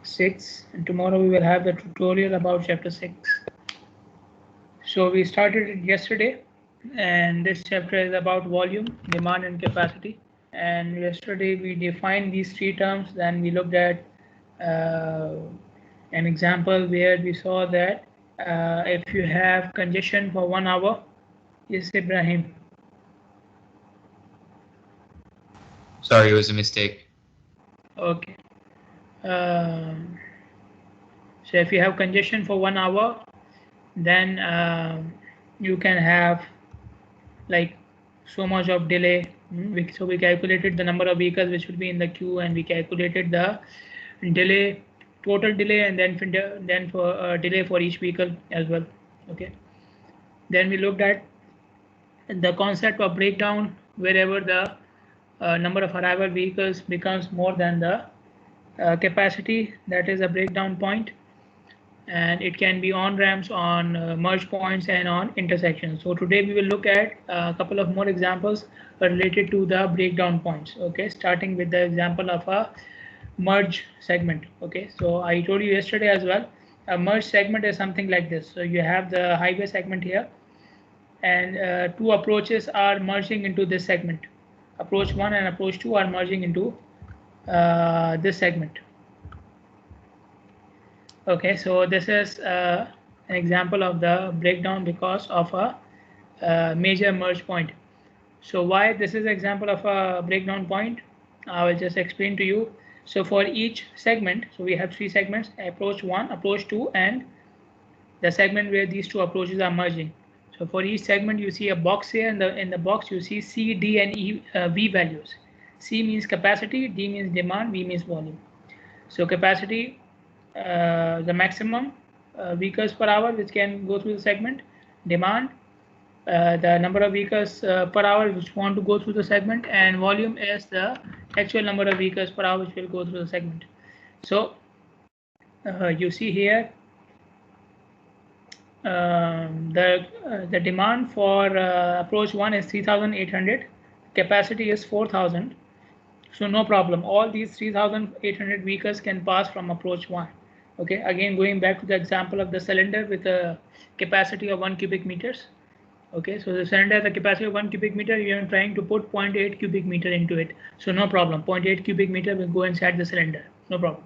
6, and tomorrow we will have the tutorial about chapter 6. So we started it yesterday, and this chapter is about volume, demand, and capacity. And yesterday we defined these three terms. Then we looked at an example where we saw that if you have congestion for 1 hour, yes, Ibrahim. Sorry, it was a mistake. Okay. So if you have congestion for 1 hour, then you can have like so much of delay. So we calculated the number of vehicles which will be in the queue, and we calculated the delay, total delay, and then for delay for each vehicle as well. Okay. Then we looked at the concept of breakdown wherever the number of arrival vehicles becomes more than the capacity. That is a breakdown point, and it can be on ramps, on merge points, and on intersections. So today we will look at a couple of more examples related to the breakdown points. Okay, starting with the example of a merge segment. Okay, so I told you yesterday as well, a merge segment is something like this. So you have the highway segment here, and two approaches are merging into this segment. Approach 1 and approach 2 are merging into this segment. Okay, so this is an example of the breakdown because of a major merge point. So why this is an example of a breakdown point, I will just explain to you. So for each segment, so we have three segments: approach 1, approach 2, and the segment where these two approaches are merging. So for each segment, you see a box here, and in the box you see C, D, and E, V values. C means capacity, D means demand, V means volume. So capacity, the maximum vehicles per hour which can go through the segment. Demand, the number of vehicles per hour which want to go through the segment, and volume is the actual number of vehicles per hour which will go through the segment. So you see here the demand for approach 1 is 3,800, capacity is 4,000. So no problem, all these 3,800 vehicles can pass from approach 1. Okay, again going back to the example of the cylinder with a capacity of 1 cubic meters. Okay, so the cylinder has a capacity of 1 cubic meter. You are trying to put 0.8 cubic meter into it, so no problem, 0.8 cubic meter will go inside the cylinder, no problem.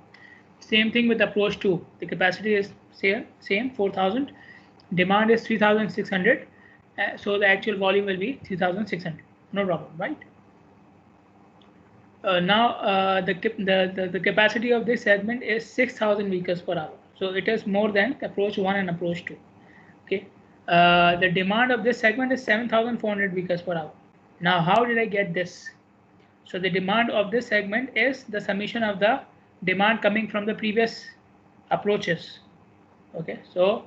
Same thing with approach 2, the capacity is same 4,000, demand is 3,600, so the actual volume will be 3,600, no problem, right? Now the capacity of this segment is 6,000 vehicles per hour, so it is more than approach 1 and approach 2. Okay, the demand of this segment is 7,400 vehicles per hour. Now how did I get this? So the demand of this segment is the summation of the demand coming from the previous approaches. Okay, so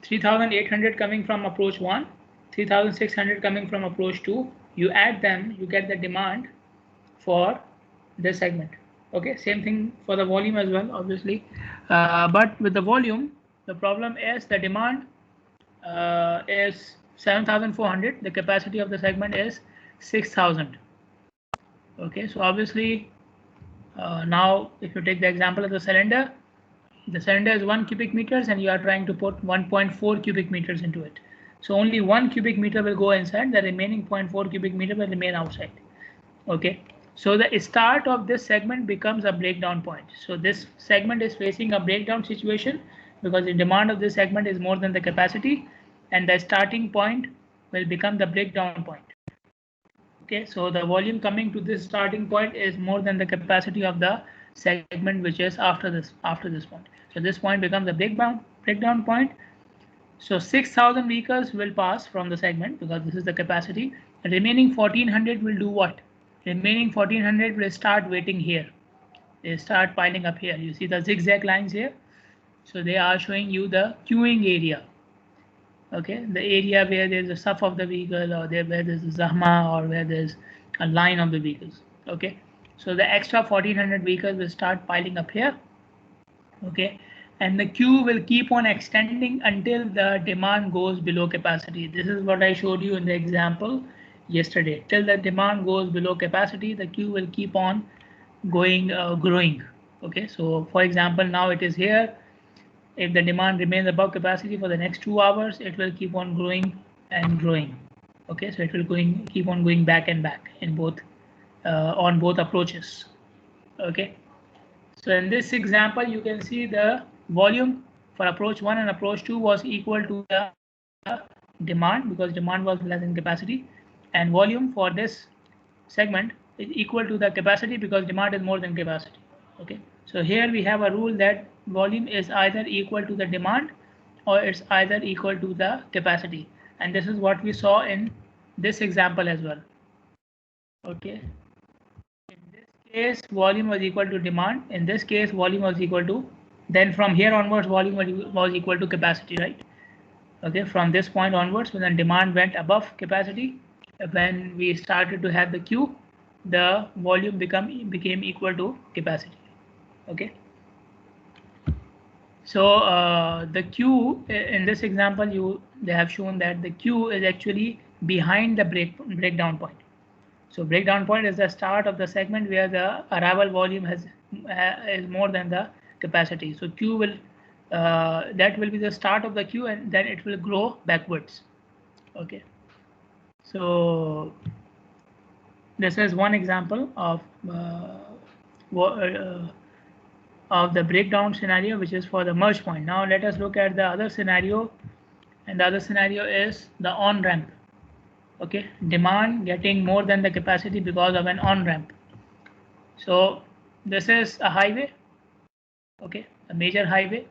3,800 coming from approach 1, 3,600 coming from approach 2, you add them, you get the demand for this segment. Okay, same thing for the volume as well, obviously, but with the volume the problem is the demand is 7,400, the capacity of the segment is 6,000. Okay, so obviously now if you take the example of the cylinder is 1 cubic meters and you are trying to put 1.4 cubic meters into it. So only 1 cubic meter will go inside, the remaining 0.4 cubic meter will remain outside. Okay, so the start of this segment becomes a breakdown point. So this segment is facing a breakdown situation because the demand of this segment is more than the capacity, and the starting point will become the breakdown point. Okay, so the volume coming to this starting point is more than the capacity of the segment which is after this point. So this point becomes the breakdown point. So 6,000 vehicles will pass from the segment because this is the capacity. The remaining 1,400 will do what? Remaining 1,400 will start waiting here. They start piling up here. You see the zigzag lines here. So they are showing you the queuing area. Okay, the area where there's a stuff of the vehicle, or there where there's a zahma, or where there's a line of the vehicles. Okay, so the extra 1,400 vehicles will start piling up here. Okay, and the queue will keep on extending until the demand goes below capacity. This is what I showed you in the example yesterday. Till the demand goes below capacity, the queue will keep on going growing. Okay, so for example, now it is here. If the demand remains above capacity for the next 2 hours, it will keep on growing and growing. Okay, so it will keep on going back and back in both on both approaches. Okay, so in this example, you can see the volume for approach 1 and approach 2 was equal to the demand, because demand was less than capacity, and volume for this segment is equal to the capacity because demand is more than capacity. Okay, so here we have a rule that volume is either equal to the demand or it's either equal to the capacity, and this is what we saw in this example as well. Okay, in this case volume was equal to demand, in this case volume was equal to, then from here onwards volume was equal to capacity, right? Okay, from this point onwards, when the demand went above capacity, when we started to have the Q, the volume became equal to capacity. Okay, so the Q in this example, they have shown that the Q is actually behind the breakdown point. So breakdown point is the start of the segment where the arrival volume is more than the capacity. So Q will that will be the start of the Q, and then it will grow backwards. Okay, so this is one example of the breakdown scenario, which is for the merge point. Now let us look at the other scenario, and the other scenario is the on ramp. Okay, demand getting more than the capacity because of an on ramp. So this is a highway. Okay, a major highway.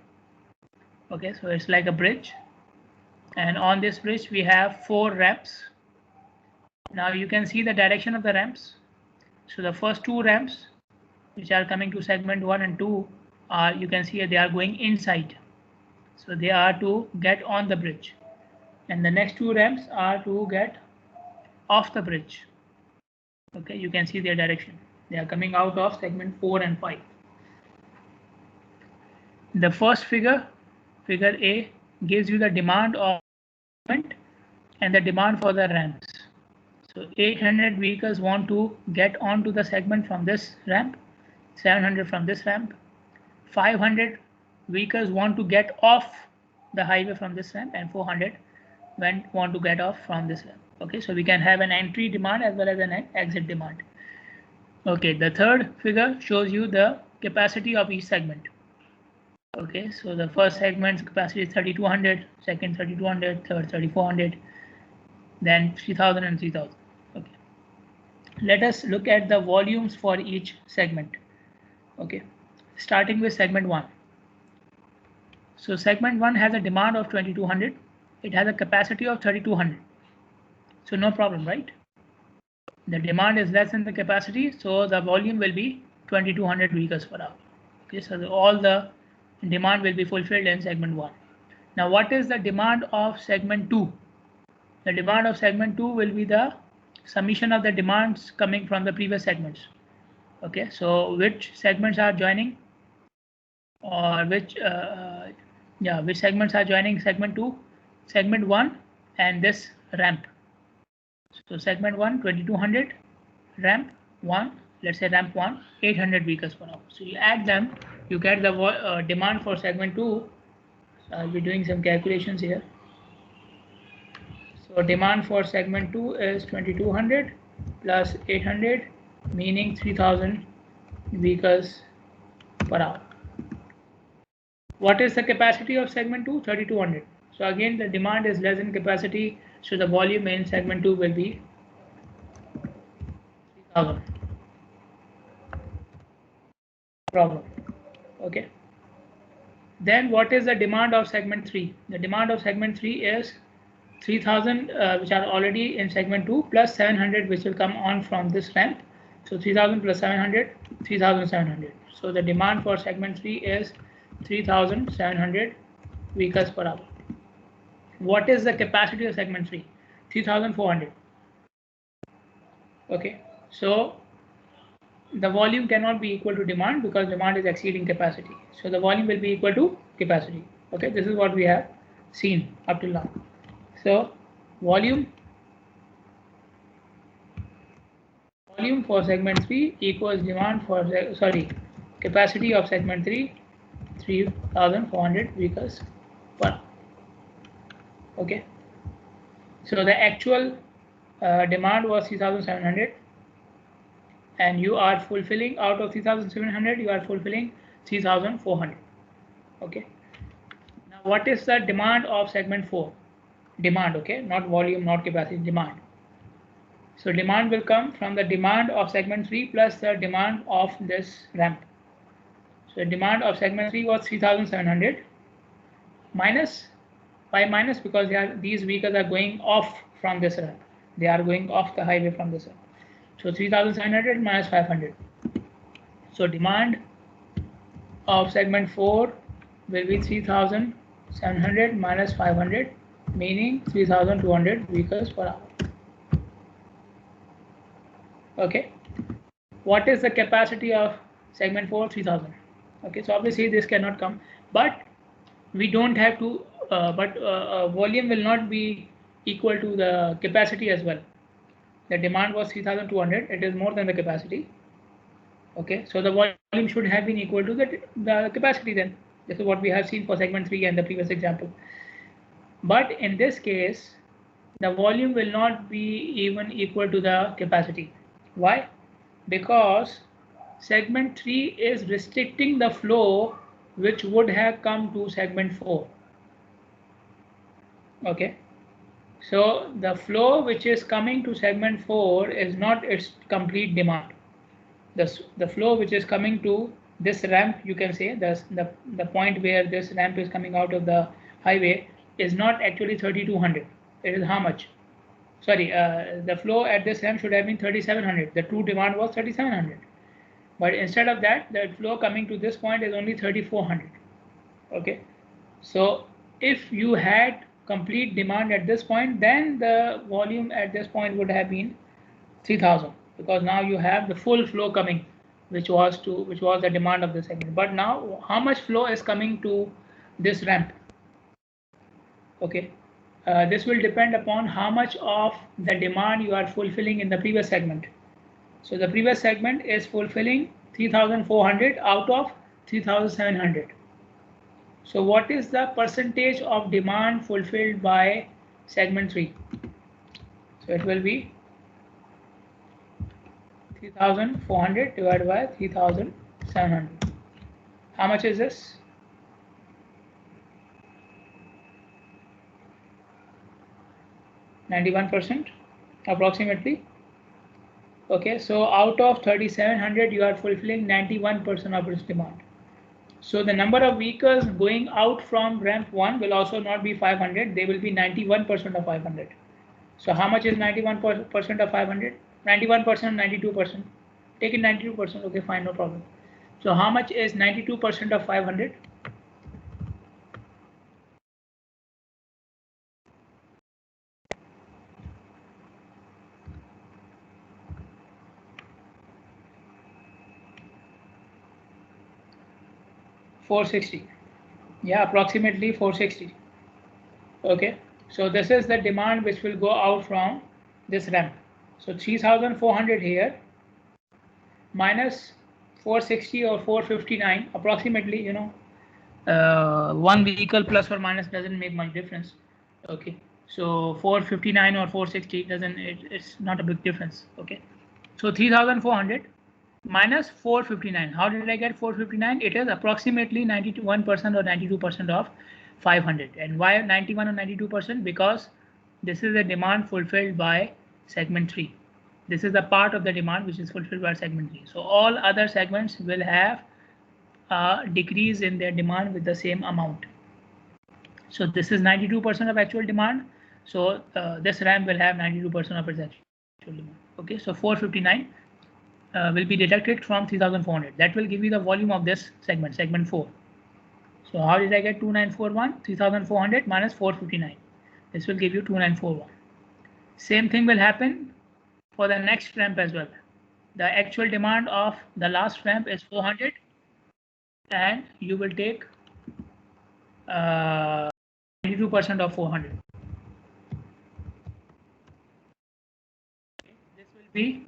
Okay, so it's like a bridge, and on this bridge we have 4 ramps. Now you can see the direction of the ramps. So the first 2 ramps, which are coming to segment 1 and 2, are, you can see they are going inside, so they are to get on the bridge, and the next 2 ramps are to get off the bridge. Okay, you can see their direction, they are coming out of segment 4 and 5. The first figure A, gives you the demand of segment and the demand for the ramps. So 800 vehicles want to get onto the segment from this ramp, 700 from this ramp, 500 vehicles want to get off the highway from this ramp, and 400 want to get off from this ramp. Okay, so we can have an entry demand as well as an exit demand. Okay, the third figure shows you the capacity of each segment. Okay, so the first segment's capacity is 3200, second 3200, third 3400, then 3000 and 3000. Okay, let us look at the volumes for each segment. Okay, starting with segment 1. So segment 1 has a demand of 2200, it has a capacity of 3200, so no problem, right? The demand is less than the capacity, so the volume will be 2200 vehicles per hour. Okay, so all the demand will be fulfilled in segment 1. Now what is the demand of segment 2? The demand of segment 2 will be the summation of the demands coming from the previous segments. Okay, so which segments are joining, or which segments are joining segment 2? Segment 1 and this ramp. So segment 1 2200, ramp 1, let's say ramp 1 800 vehicles per hour. So you add them, you get the demand for segment 2. So I'll be doing some calculations here. So demand for segment 2 is 2200 plus 800, meaning 3000 vehicles per hour. What is the capacity of segment 2? 3200. So again the demand is less than capacity, so the volume in segment 2 will be 3000. Problem. Okay. Then what is the demand of segment 3? The demand of segment 3 is 3000, which are already in segment 2, plus 700 which will come on from this ramp. So 3000 plus 700, 3700. So the demand for segment 3 is 3700 vehicles per hour. What is the capacity of segment 3? 3400. Okay, so the volume cannot be equal to demand because demand is exceeding capacity. So the volume will be equal to capacity. Okay, this is what we have seen up till now. So volume for segment 3 equals demand for, capacity of segment 3, 3,400 vehicles per hour. Okay. So the actual demand was 3,700, and you are fulfilling out of 3,700, you are fulfilling 3,400. Okay. Now, what is the demand of segment 4? Demand, okay, not volume, not capacity, demand. So demand will come from the demand of segment 3 plus the demand of this ramp. So the demand of segment 3 was 3,700 minus, why minus? Because these vehicles are going off from this ramp. They are going off the highway from this ramp. So 3,700 minus 500. So demand of segment 4 will be 3,700 minus 500, meaning 3,200 vehicles per hour. Okay. What is the capacity of segment 4? 3,000. Okay, so obviously this cannot come, but we don't have to, volume will not be equal to the capacity as well. The demand was 3,200, it is more than the capacity. Okay, so the volume should have been equal to the capacity then. This is what we have seen for segment 3 and the previous example. But in this case, the volume will not be even equal to the capacity. Why? Because segment 3 is restricting the flow which would have come to segment 4. Okay, so the flow which is coming to segment 4 is not its complete demand. The flow which is coming to this ramp, you can say the point where this ramp is coming out of the highway is not actually 3,200. It is how much? Sorry, the flow at this ramp should have been 3,700. The true demand was 3,700. But instead of that, the flow coming to this point is only 3,400. Okay, so if you had complete demand at this point, then the volume at this point would have been 3,000, because now you have the full flow coming, which was the demand of the segment. But now, how much flow is coming to this ramp? Okay, this will depend upon how much of the demand you are fulfilling in the previous segment. So the previous segment is fulfilling 3,400 out of 3,700. So what is the percentage of demand fulfilled by segment 3? So it will be 3,400 divided by 3,700. How much is this? %91 approximately. Okay, so out of 3,700, you are fulfilling 91% of its demand. So the number of vehicles going out from ramp 1 will also not be 500, they will be 91% of 500. So how much is 91% of 500? 91%, 92%. Take it 92%, okay, fine, no problem. So how much is 92% of 500? $460. Yeah, approximately 460. Okay, so this is the demand which will go out from this ramp. So 3,400 here minus 460 or 459 approximately, one vehicle plus or minus doesn't make much difference. Okay, so 459 or 460 it's not a big difference. Okay, so 3,400 minus 459. How did I get 459? It is approximately 91% or 92% of 500. And why 91 or 92%? Because this is the demand fulfilled by segment 3. This is the part of the demand which is fulfilled by segment 3. So all other segments will have a decrease in their demand with the same amount. So this is 92% of actual demand. So this ramp will have 92% of its actual demand. Okay, so 459 will be deducted from 3,400. That will give you the volume of this segment, segment 4. So how did I get 2,941? 3,400 minus 459. This will give you 2,941. Same thing will happen for the next ramp as well. The actual demand of the last ramp is 400, and you will take 92% of 400. This will be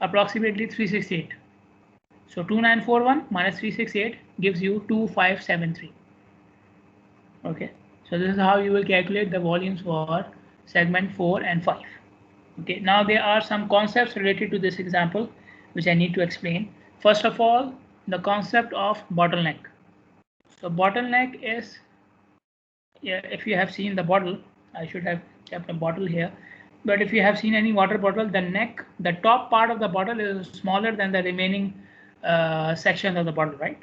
approximately 368. So 2941 minus 368 gives you 2573. Okay, so this is how you will calculate the volumes for segment 4 and 5. Okay, now there are some concepts related to this example which I need to explain. First of all, the concept of bottleneck. So bottleneck is, yeah, if you have seen the bottle, I should have kept a bottle here, but if you have seen any water bottle, the top part of the bottle is smaller than the remaining section of the bottle, right?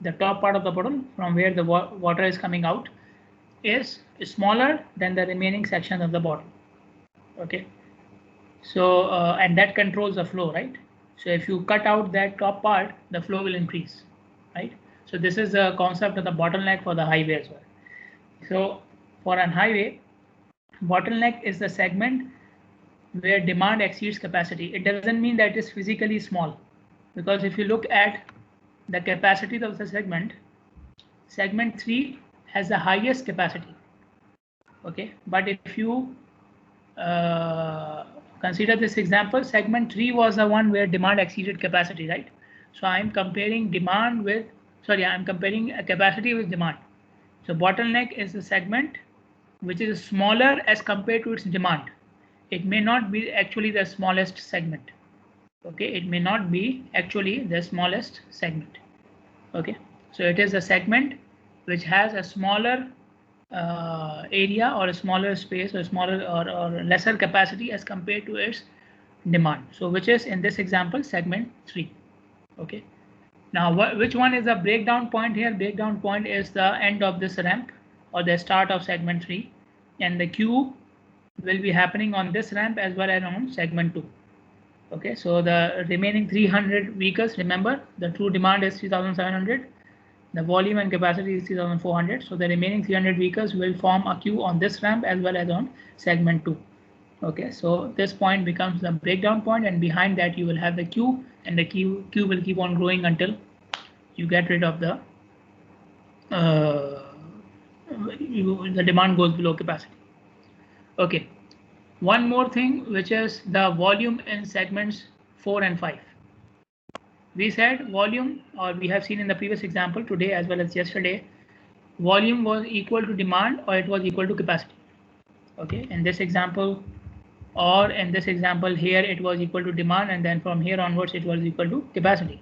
The top part of the bottle from where the water is coming out is smaller than the remaining section of the bottle. Okay, so and that controls the flow, right? So if you cut out that top part, the flow will increase, right? So this is the concept of the bottleneck for the highway as well. So for an highway, bottleneck is the segment where demand exceeds capacity. It doesn't mean that it is physically small, because if you look at the capacity of the segment 3 has the highest capacity. Okay, but if you consider this example, segment 3 was the one where demand exceeded capacity, right? So I'm comparing demand with, sorry, I'm comparing a capacity with demand. So bottleneck is the segment which is smaller as compared to its demand. It may not be actually the smallest segment. Okay, it may not be actually the smallest segment. Okay, so it is a segment which has a smaller area or a smaller space or smaller or lesser capacity as compared to its demand. So which is in this example segment 3. Okay, now which one is the breakdown point here? Breakdown point is the end of this ramp or the start of segment 3, and the Q will be happening on this ramp as well as on segment 2. Okay, so the remaining 300 vehicles, remember the true demand is 3700, the volume and capacity is 3400, so the remaining 300 vehicles will form a queue on this ramp as well as on segment 2. Okay, so this point becomes the breakdown point, and behind that you will have the queue, and the queue will keep on growing until you get rid of the demand goes below capacity. Okay, one more thing, which is the volume in segments 4 and 5. We said volume, or we have seen in the previous example today as well as yesterday, volume was equal to demand or it was equal to capacity. Okay, in this example or in this example here it was equal to demand, and then from here onwards it was equal to capacity.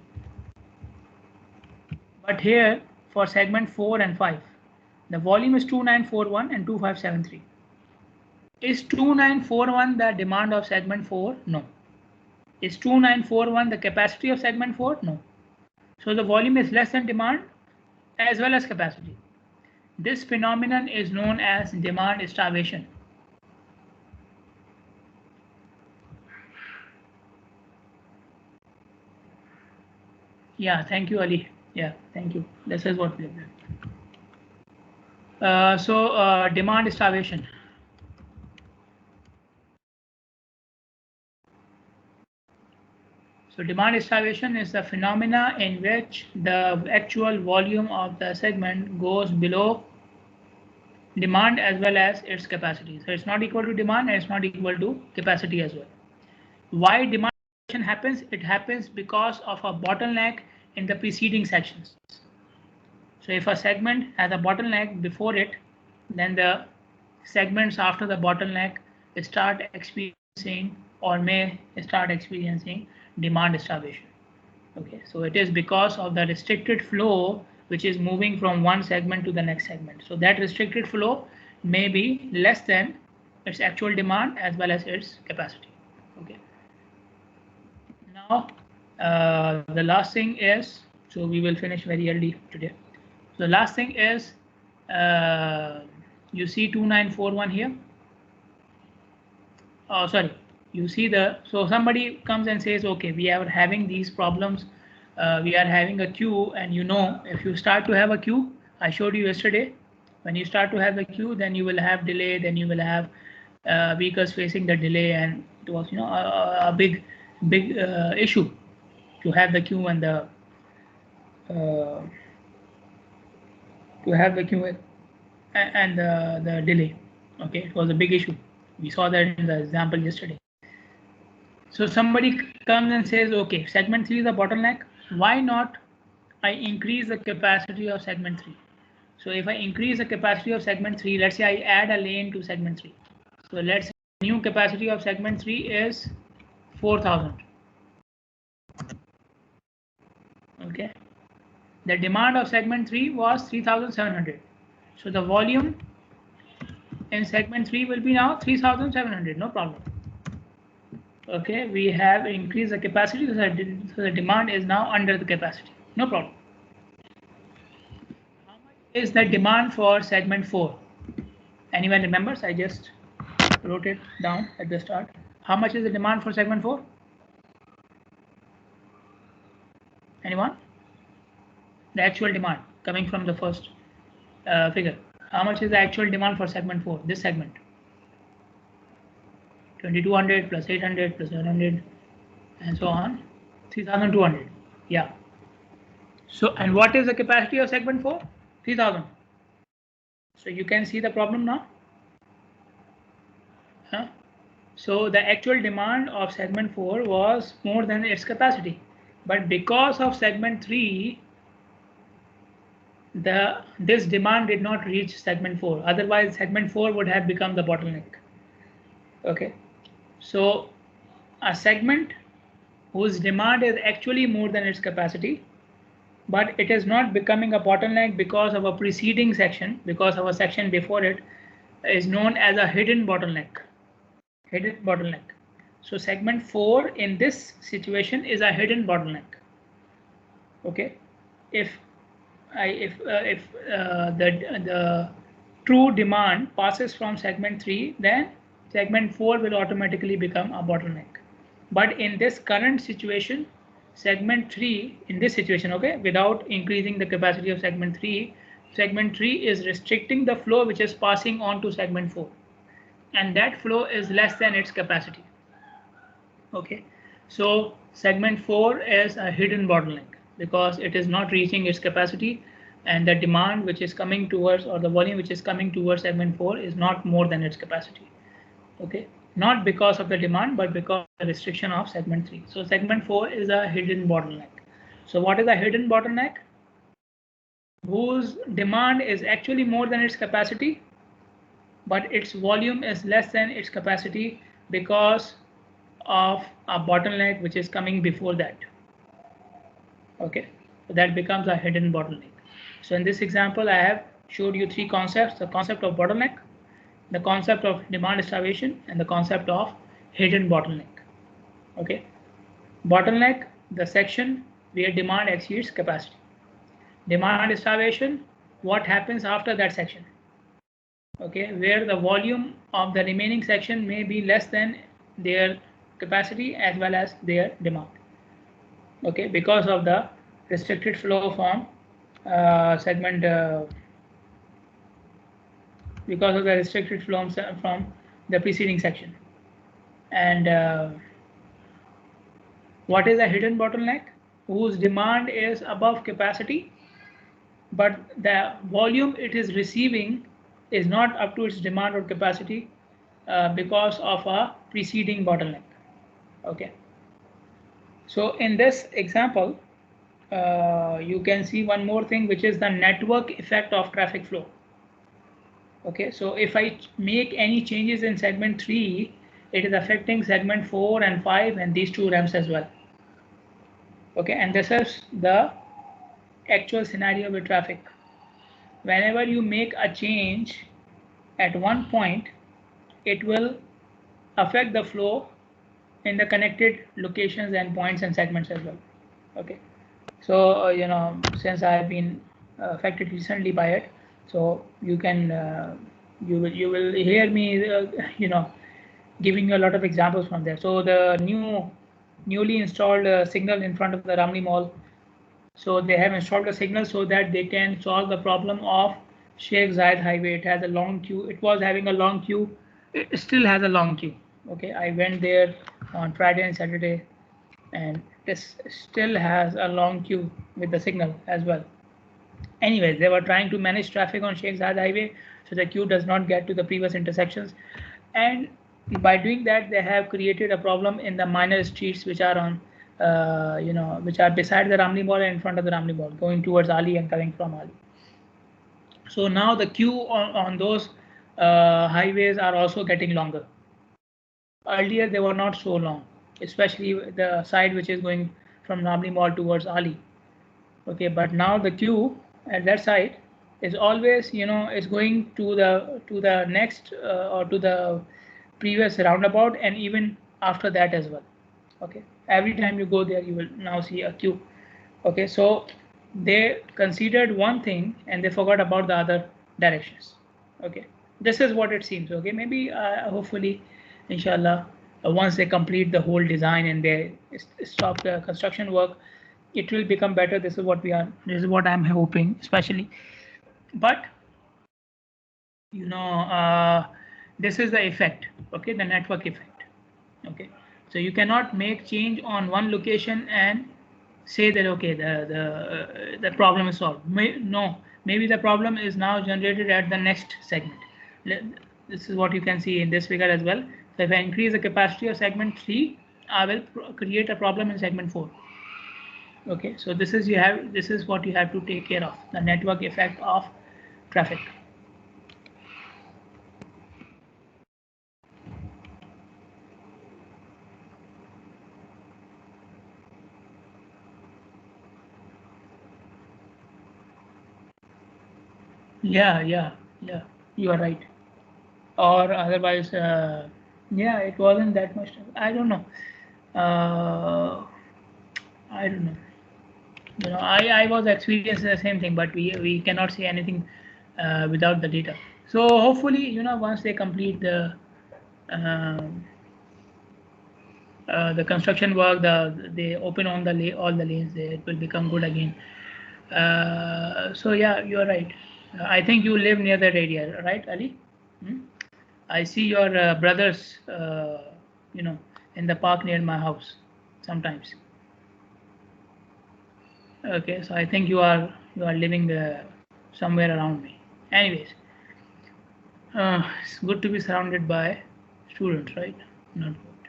But here for segment 4 and 5, the volume is 2941 and 2573. Is 2941 the demand of segment 4? No. Is 2941 the capacity of segment 4? No. So the volume is less than demand as well as capacity. This phenomenon is known as demand starvation. Yeah, thank you, Ali. Yeah, thank you. This is what we have done. So demand starvation. So demand starvation is the phenomena in which the actual volume of the segment goes below demand as well as its capacity. So it's not equal to demand and it's not equal to capacity as well. Why demand starvation happens? It happens because of a bottleneck in the preceding sections. So if a segment has a bottleneck before it, then the segments after the bottleneck start experiencing or may start experiencing demand starvation. Okay, so it is because of the restricted flow which is moving from one segment to the next segment. So that restricted flow may be less than its actual demand as well as its capacity. Okay, now the last thing is, so we will finish very early today. So the last thing is you see 2941 here. Oh, sorry, you see so somebody comes and says, okay, we are having these problems, we are having a queue, and if you start to have a queue, I showed you yesterday, when you start to have a queue, then you will have delay, then you will have vehicles facing the delay, and it was a big issue to have the queue and the the delay. Okay, it was a big issue. We saw that in the example yesterday. So somebody comes and says, okay, segment 3 is a bottleneck. why not I increase the capacity of segment 3? So if I increase the capacity of segment 3, let's say I add a lane to segment 3. So let's say the new capacity of segment 3 is 4,000. Okay. The demand of segment 3 was 3,700. So the volume in segment 3 will be now 3,700, no problem. Okay, we have increased the capacity, so the demand is now under the capacity, no problem. How much is the demand for segment 4? Anyone remembers? I just wrote it down at the start. How much is the demand for segment 4? Anyone? The actual demand coming from the first figure. How much is the actual demand for segment 4, this segment? 2200 plus 800 plus 700 and so on, 3200. Yeah. So, and what is the capacity of segment 4? 3000. So you can see the problem now. Huh? So the actual demand of segment 4 was more than its capacity, but because of segment 3, this demand did not reach segment 4. Otherwise, segment 4 would have become the bottleneck. Okay. So a segment whose demand is actually more than its capacity, but it is not becoming a bottleneck because of a preceding section, because of a section before it, is known as a hidden bottleneck. Hidden bottleneck. So segment 4 in this situation is a hidden bottleneck. Okay. If the true demand passes from segment 3, then segment 4 will automatically become a bottleneck. But in this current situation, segment 3, in this situation, okay, without increasing the capacity of segment 3, segment 3 is restricting the flow which is passing on to segment 4. And that flow is less than its capacity. Okay, so segment 4 is a hidden bottleneck because it is not reaching its capacity, and the demand which is coming towards, or the volume which is coming towards segment 4 is not more than its capacity. Okay, not because of the demand, but because of the restriction of segment 3. So segment 4 is a hidden bottleneck. So what is a hidden bottleneck? Whose demand is actually more than its capacity, but its volume is less than its capacity because of a bottleneck which is coming before that. Okay, so that becomes a hidden bottleneck. So in this example, I have showed you three concepts: the concept of bottleneck, the concept of demand starvation, and the concept of hidden bottleneck. Okay, bottleneck, the section where demand exceeds capacity. Demand starvation, what happens after that section? Okay, where the volume of the remaining section may be less than their capacity as well as their demand. Okay, because of the restricted flow from segment, because of the restricted flow from the preceding section. And what is a hidden bottleneck? Whose demand is above capacity, but the volume it is receiving is not up to its demand or capacity because of a preceding bottleneck. Okay. So in this example, you can see one more thing, which is the network effect of traffic flow. Okay, so if I make any changes in segment 3, it is affecting segment 4 and 5 and these two ramps as well. Okay, and this is the actual scenario with traffic. Whenever you make a change at one point, it will affect the flow in the connected locations and points and segments as well. Okay, so you know, since I have been affected recently by it, so you can you will hear me you know, giving you a lot of examples from there. So the newly installed signal in front of the Ramli Mall, so they have installed a signal so that they can solve the problem of Sheikh Zayed Highway. It has a long queue. It was having a long queue. It still has a long queue. Okay, I went there on Friday and Saturday, and this still has a long queue with the signal as well. Anyways, they were trying to manage traffic on Sheikh Zayed Highway so the queue does not get to the previous intersections, and by doing that they have created a problem in the minor streets which are on which are beside the Ramli Mall and in front of the Ramli Mall, going towards Ali and coming from Ali. So now the queue on those highways are also getting longer. Earlier they were not so long, especially the side which is going from Ramli Mall towards Ali. Okay, but now the queue at that side is always, is going to the next or to the previous roundabout, and even after that as well. Okay, every time you go there, you will now see a queue. Okay, so they considered one thing and they forgot about the other directions. Okay, this is what it seems. Okay, maybe hopefully, inshallah, once they complete the whole design and they stop the construction work, it will become better. This is what I'm hoping, especially. But this is the effect. Okay, the network effect. Okay, so you cannot make change on one location and say that okay, the problem is solved. No, maybe the problem is now generated at the next segment. This is what you can see in this figure as well. So if I increase the capacity of segment 3, I will create a problem in segment 4. Okay, so this is what you have to take care of, the network effect of traffic. Yeah, you are right. Or otherwise, yeah, it wasn't that much. I don't know. I don't know. I was experiencing the same thing, but we cannot say anything without the data. So hopefully, once they complete um, the construction work, they open on all the lanes, it will become good again. So yeah, you are right. I think you live near that area, right, Ali? Hmm? I see your brothers, in the park near my house sometimes. Okay, so I think you are living somewhere around me. Anyways, it's good to be surrounded by students, right? Not good.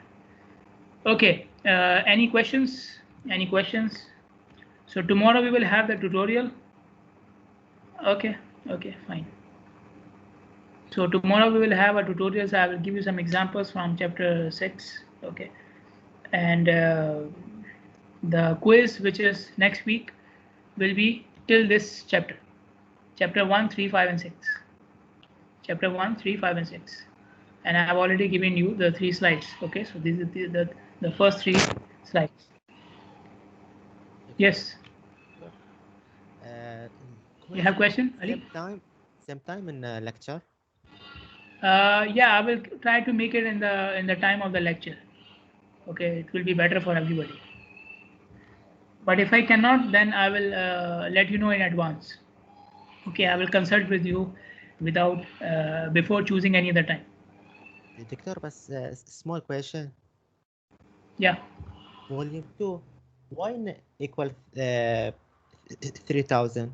Okay. Any questions? Any questions? So tomorrow we will have the tutorial. Okay. Okay. Fine. So tomorrow we will have a tutorial. So I will give you some examples from chapter 6. Okay. And the quiz, which is next week, will be till this chapter. Chapter 1, 3, 5, and 6. Chapter 1, 3, 5, and 6. And I have already given you the 3 slides. Okay. So these are the first 3 slides. Yes. You have question, Ali? Same time in lecture. Yeah, I will try to make it in the time of the lecture. Okay, it will be better for everybody. But if I cannot, then I will let you know in advance. Okay, I will consult with you without before choosing any other time. Doctor, but small question. Yeah. Volume 2, why equal 3000?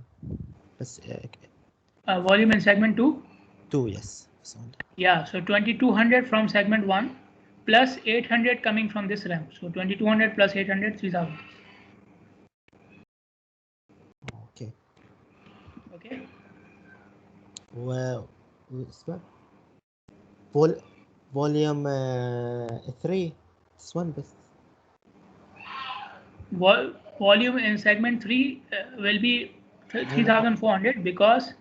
Volume in segment 2? 2, yes. Yeah, so 2200 from segment 1 plus 800 coming from this ramp. So 2200 plus 800, 3000. Okay. Okay. Well, volume 3, this one best. Volume in segment 3 will be 3400 because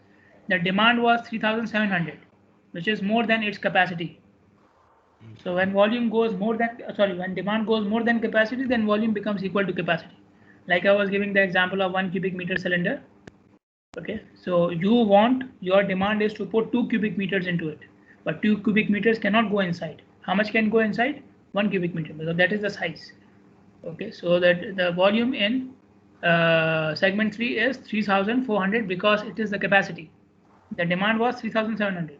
the demand was 3700, which is more than its capacity. So when volume goes when demand goes more than capacity, then volume becomes equal to capacity. Like I was giving the example of 1 cubic meter cylinder. Okay, so you want, your demand is to put 2 cubic meters into it, but 2 cubic meters cannot go inside. How much can go inside? 1 cubic meter, because that is the size. Okay, so that the volume in segment 3 is 3400 because it is the capacity. The demand was 3700.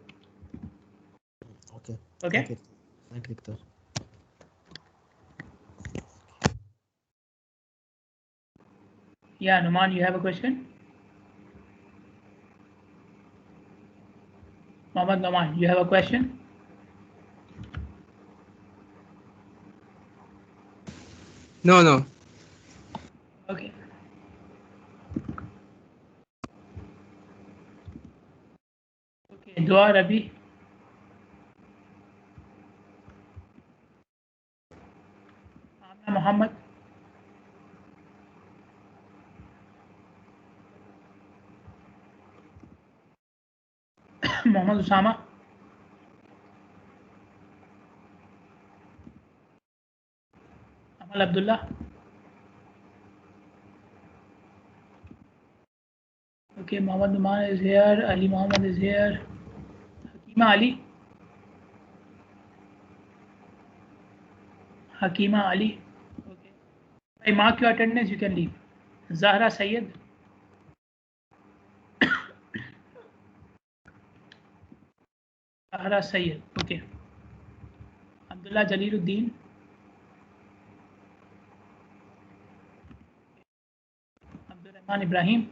Okay. Okay. Thank you, Victor. Yeah, Numan, you have a question? Mohammed Numan, you have a question? No. Okay. Okay. Dua Rabi. Amna Muhammad. Muhammad Usama. Amal Abdullah. Okay, Muhammad Numan is here. Ali Muhammad is here. Hakima Ali. Hakima Ali. Okay. I mark your attendance. You can leave. Zahra Sayyed. Zahra Sayyed. Okay. Abdullah Jaliluddin. Abdul Rahman Ibrahim.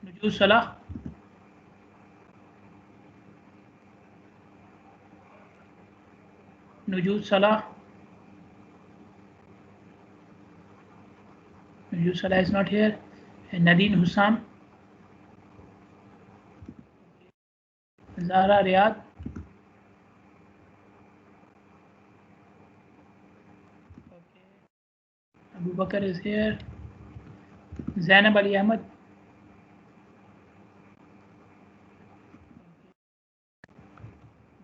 Nujuz Salah. Nujuz Salah. Nujuz Salah is not here. And Nadine Hussam. Zahra Riyad. Okay. Abu Bakr is here. Zainab Ali Ahmed.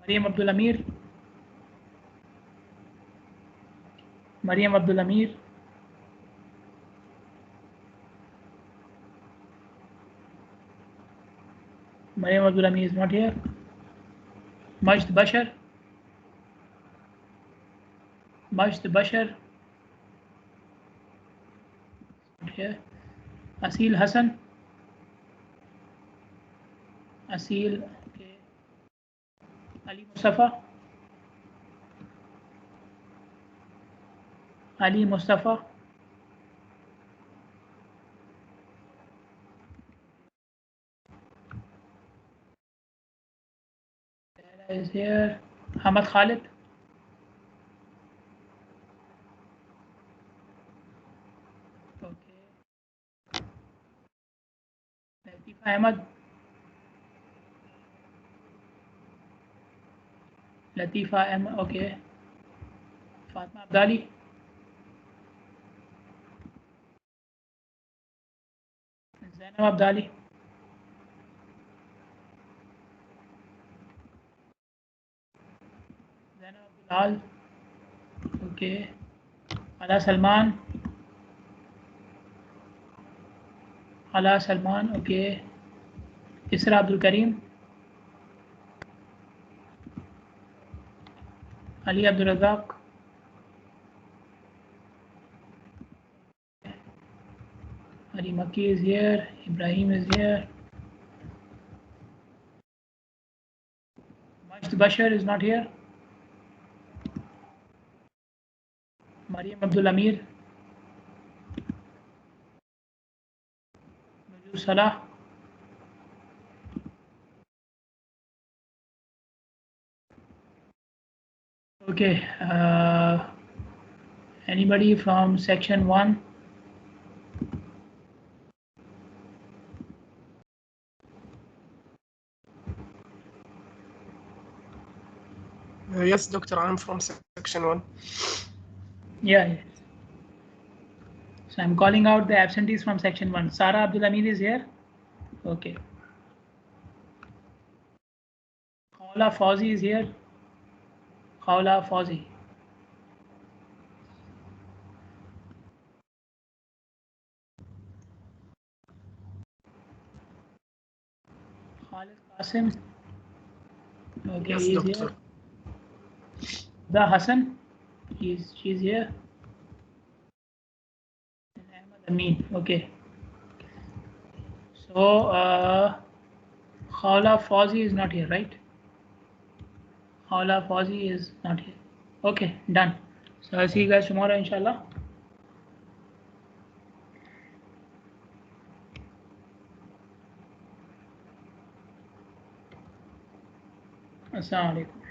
Mariam Abdul Amir. Mariam Abdul Amir. Mariam Abdul Amir is not here. Majd Bashar. Majd Bashar. Not here. Asil Hassan. Asil. Okay. Ali Mustafa. Ali Mustafa. Is here. Hamad Khalid. Okay. Latifa Ahmad. Latifa Ahmad. Okay. Fatma Abdali. Zainab Abdali. Zainab Abdulal. Okay. Ala Salman. Ala Salman. Okay. Isra Abdul Karim. Ali Abdul Razak. Ali Makki is here. Ibrahim is here. Majd Bashar is not here. Mariam Abdul Amir. Nujuz Salah. Okay. Anybody from section 1? Yes, doctor, I'm from section 1. Yeah. So I'm calling out the absentees from section 1. Sara Abdul Amir is here. Okay. Khawla Fauzi is here. Khawla Fauzi. Khalid Qasim. Okay, Yes, he is doctor. here. The Hassan. She's here. And Ahmad Amin. Okay. So Khawla Fauzi is not here, right? Khawla Fauzi is not here. Okay, done. So I'll see you guys tomorrow, inshallah. Assalamu alaikum.